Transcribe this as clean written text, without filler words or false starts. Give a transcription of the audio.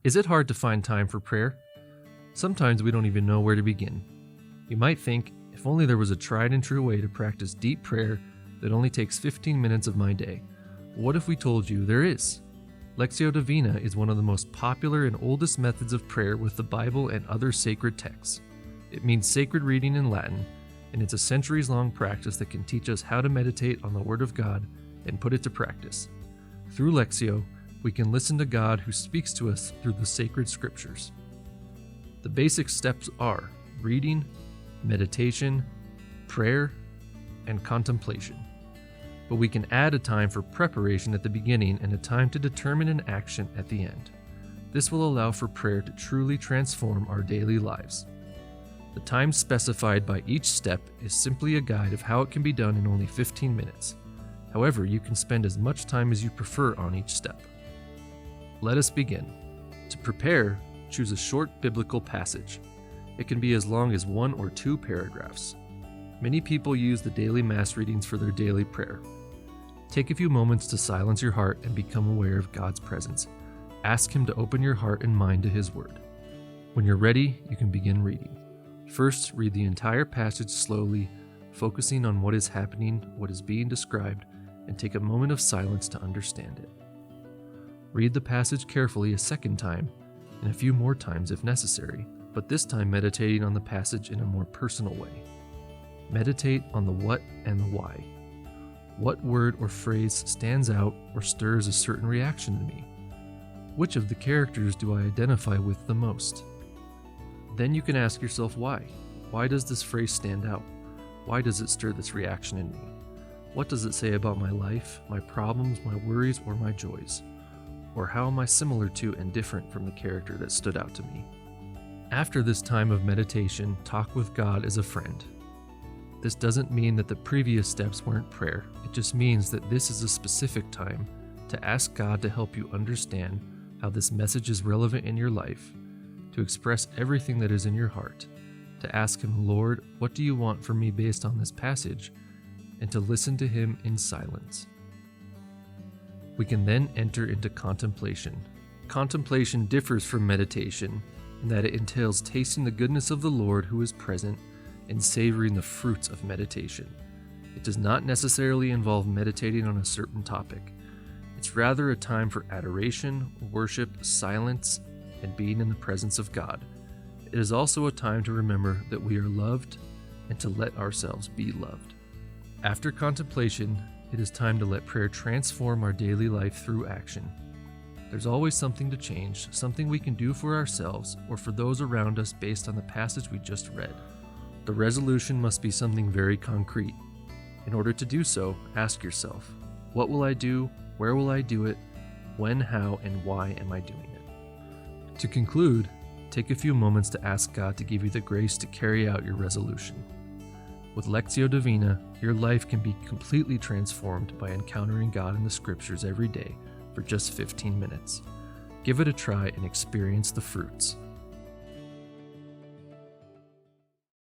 Is it hard to find time for prayer? Sometimes we don't even know where to begin. You might think, if only there was a tried and true way to practice deep prayer that only takes 15 minutes of my day. What if we told you there is? Lectio Divina is one of the most popular and oldest methods of prayer with the Bible and other sacred texts. It means sacred reading in Latin, and it's a centuries-long practice that can teach us how to meditate on the Word of God and put it to practice. Through Lectio, we can listen to God who speaks to us through the sacred scriptures. The basic steps are reading, meditation, prayer, and contemplation. But we can add a time for preparation at the beginning and a time to determine an action at the end. This will allow for prayer to truly transform our daily lives. The time specified by each step is simply a guide of how it can be done in only 15 minutes. However, you can spend as much time as you prefer on each step. Let us begin. To prepare, choose a short biblical passage. It can be as long as 1 or 2 paragraphs. Many people use the daily Mass readings for their daily prayer. Take a few moments to silence your heart and become aware of God's presence. Ask Him to open your heart and mind to His Word. When you're ready, you can begin reading. First, read the entire passage slowly, focusing on what is happening, what is being described, and take a moment of silence to understand it. Read the passage carefully a second time, and a few more times if necessary, but this time meditating on the passage in a more personal way. Meditate on the what and the why. What word or phrase stands out or stirs a certain reaction to me? Which of the characters do I identify with the most? Then you can ask yourself why. Why does this phrase stand out? Why does it stir this reaction in me? What does it say about my life, my problems, my worries, or my joys? Or how am I similar to and different from the character that stood out to me? After this time of meditation, talk with God as a friend. This doesn't mean that the previous steps weren't prayer. It just means that this is a specific time to ask God to help you understand how this message is relevant in your life, to express everything that is in your heart, to ask Him, Lord, what do you want from me based on this passage, and to listen to Him in silence. We can then enter into contemplation. Contemplation differs from meditation in that it entails tasting the goodness of the Lord who is present and savoring the fruits of meditation. It does not necessarily involve meditating on a certain topic. It's rather a time for adoration, worship, silence, and being in the presence of God. It is also a time to remember that we are loved and to let ourselves be loved. After contemplation, it is time to let prayer transform our daily life through action. There's always something to change, something we can do for ourselves or for those around us based on the passage we just read. The resolution must be something very concrete. In order to do so, ask yourself, what will I do? Where will I do it? When, how, and why am I doing it? To conclude, take a few moments to ask God to give you the grace to carry out your resolution. With Lectio Divina, your life can be completely transformed by encountering God in the Scriptures every day for just 15 minutes. Give it a try and experience the fruits.